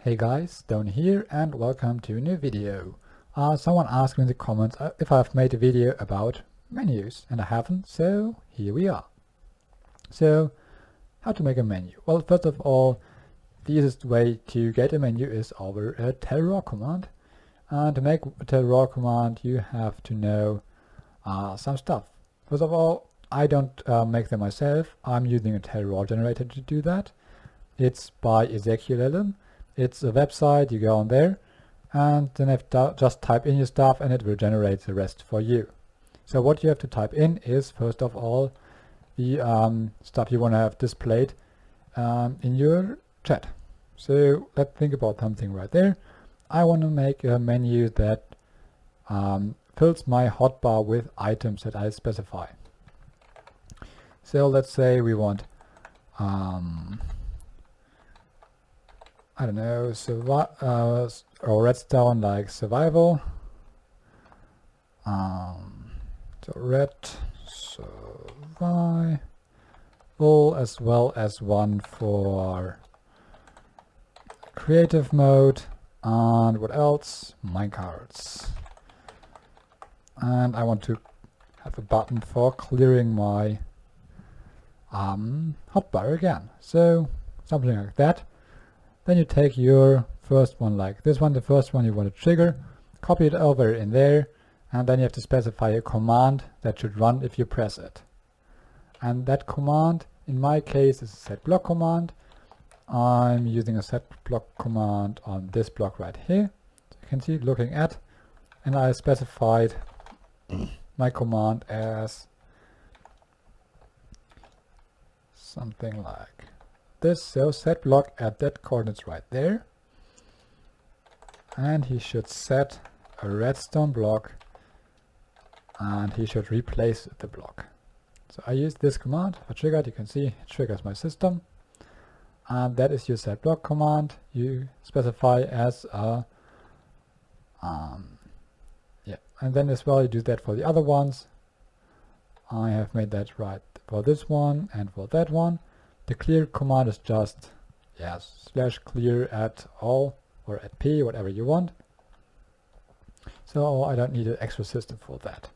Hey guys, Stone here and welcome to a new video. Someone asked me in the comments if I've made a video about menus, and I haven't, so here we are. So, how to make a menu? Well, first of all, the easiest way to get a menu is over a Tellraw command. And to make a Tellraw command, you have to know some stuff. First of all, I don't make them myself. I'm using a Tellraw generator to do that. It's by Ezekiel. It's a website, you go on there and then just type in your stuff and it will generate the rest for you. So what you have to type in is first of all the stuff you want to have displayed in your chat. So let's think about something right there. I want to make a menu that fills my hotbar with items that I specify. So let's say we want I don't know, or redstone like survival. So red survival, as well as one for creative mode, and what else? Minecarts. And I want to have a button for clearing my hotbar again. So something like that. Then you take your first one like this one, the first one you want to trigger, copy it over in there, and then you have to specify a command that should run if you press it. And that command, in my case, is a set block command. I'm using a set block command on this block right here. So you can see looking at, and I specified my command as something like this. So set block at that coordinates right there, and he should set a redstone block and he should replace the block. So I use this command. If I trigger it, you can see it triggers my system, and that is your set block command. You specify as a and then as well you do that for the other ones. I have made that right for this one and for that one. The clear command is just /clear at all or at p, whatever you want. So I don't need an extra system for that.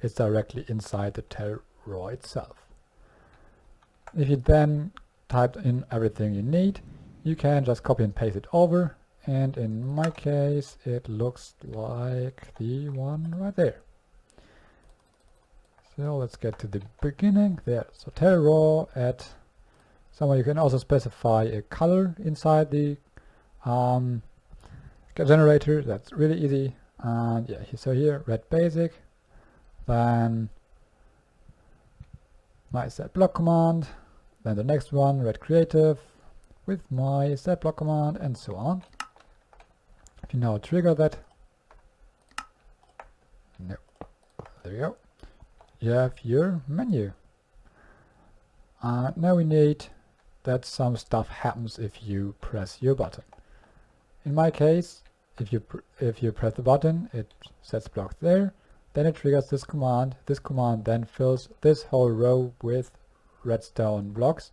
It's directly inside the Tellraw itself. If you then type in everything you need, you can just copy and paste it over, and in my case it looks like the one right there. So let's get to the beginning there. So Tellraw at somewhere. You can also specify a color inside the generator. That's really easy. And yeah, so here red basic, then my set block command, then the next one red creative with my set block command, and so on. If you now trigger that, no, there you go. You have your menu. Now we need that some stuff happens if you press your button. In my case, if you press the button, it sets blocks there, then it triggers this command. This command then fills this whole row with redstone blocks.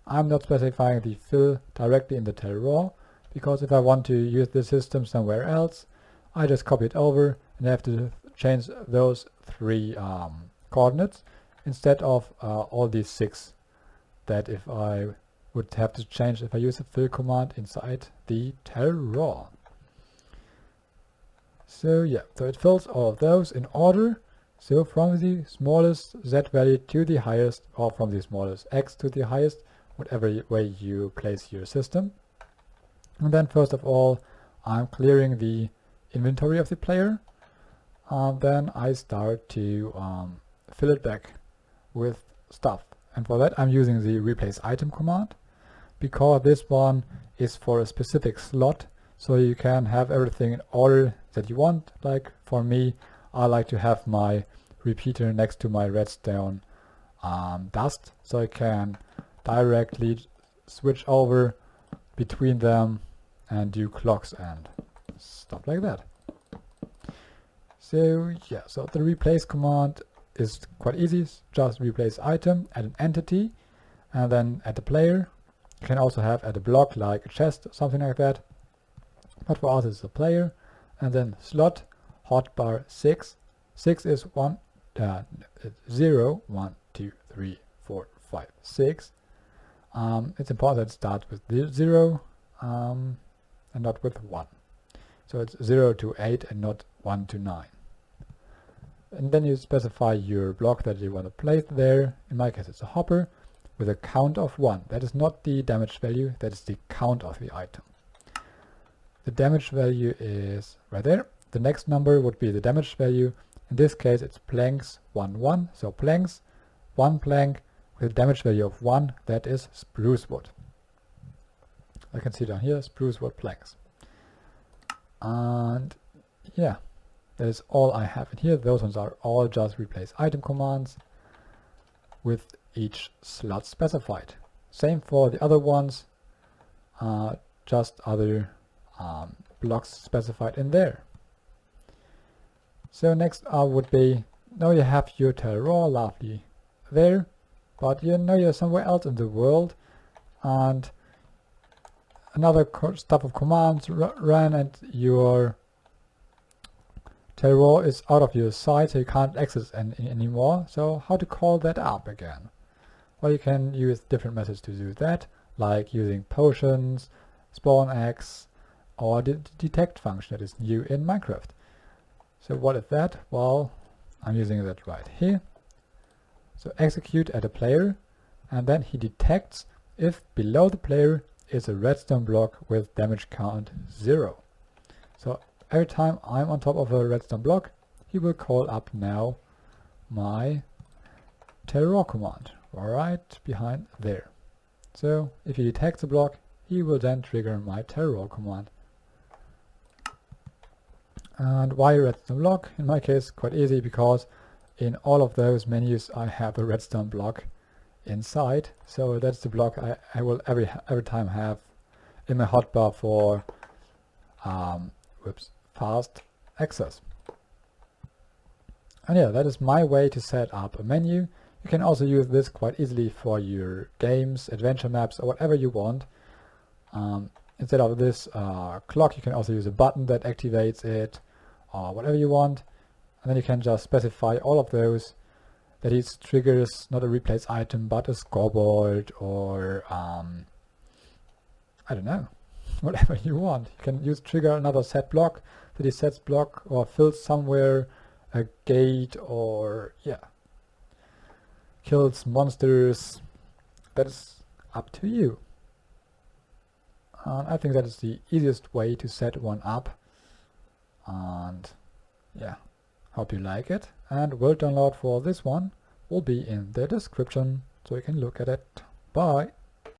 I'm not specifying the fill directly in the Tellraw, because if I want to use the system somewhere else, I just copy it over and I have to change those 3 coordinates instead of all these 6 that if I would have to change if I use a fill command inside the Tellraw. So yeah, so it fills all of those in order. So from the smallest Z value to the highest, or from the smallest X to the highest, whatever way you place your system. And then first of all, I'm clearing the inventory of the player. Then I start to fill it back with stuff. And for that I'm using the replace item command, because this one is for a specific slot, so you can have everything in order that you want. Like for me, I like to have my repeater next to my redstone dust, so I can directly switch over between them and do clocks and stuff like that. So yeah, so the replace command is quite easy. Just replace item, add an entity, and then add the player. You can also have add a block like a chest or something like that. but for us it's a player, and then slot hotbar 6. 6 is 0, 1, 2, 3, 4, 5, 6. It's important that it starts with 0 and not with 1. So it's 0 to 8 and not 1 to 9. And then you specify your block that you want to place there. In my case it's a hopper with a count of 1. That is not the damage value, that is the count of the item. The damage value is right there. The next number would be the damage value. In this case it's planks 1, 1. So planks, 1 plank with a damage value of 1, that is spruce wood. I can see down here, spruce wood planks. And yeah, that is all I have in here. Those ones are all just replace item commands with each slot specified. Same for the other ones, just other blocks specified in there. So next would be, now you have your Tellraw lovely there, but you know you're somewhere else in the world, and another stuff of commands run and your Tellraw is out of your sight, so you can't access anymore. So how to call that up again? Well, you can use different methods to do that, like using potions, spawn eggs, or the detect function that is new in Minecraft. So what is that? Well, I'm using that right here. So execute at a player, and then he detects if below the player is a redstone block with damage count 0. So every time I'm on top of a redstone block, he will call up now my Tellraw command right behind there. So if he detects a block, he will then trigger my Tellraw command. And why redstone block? In my case, quite easy, because in all of those menus I have a redstone block inside. So that's the block I will every time have in my hotbar for fast access. And yeah, that is my way to set up a menu. You can also use this quite easily for your games, adventure maps, or whatever you want. Instead of this clock, you can also use a button that activates it, or whatever you want. And then you can just specify all of those, that it triggers not a replace item but a scoreboard, or I don't know, whatever you want. You can use trigger another set block that it sets block or fills somewhere a gate, or yeah, kills monsters. That is up to you. I think that is the easiest way to set one up. And yeah, hope you like it, and world download for this one will be in the description, so you can look at it. Bye.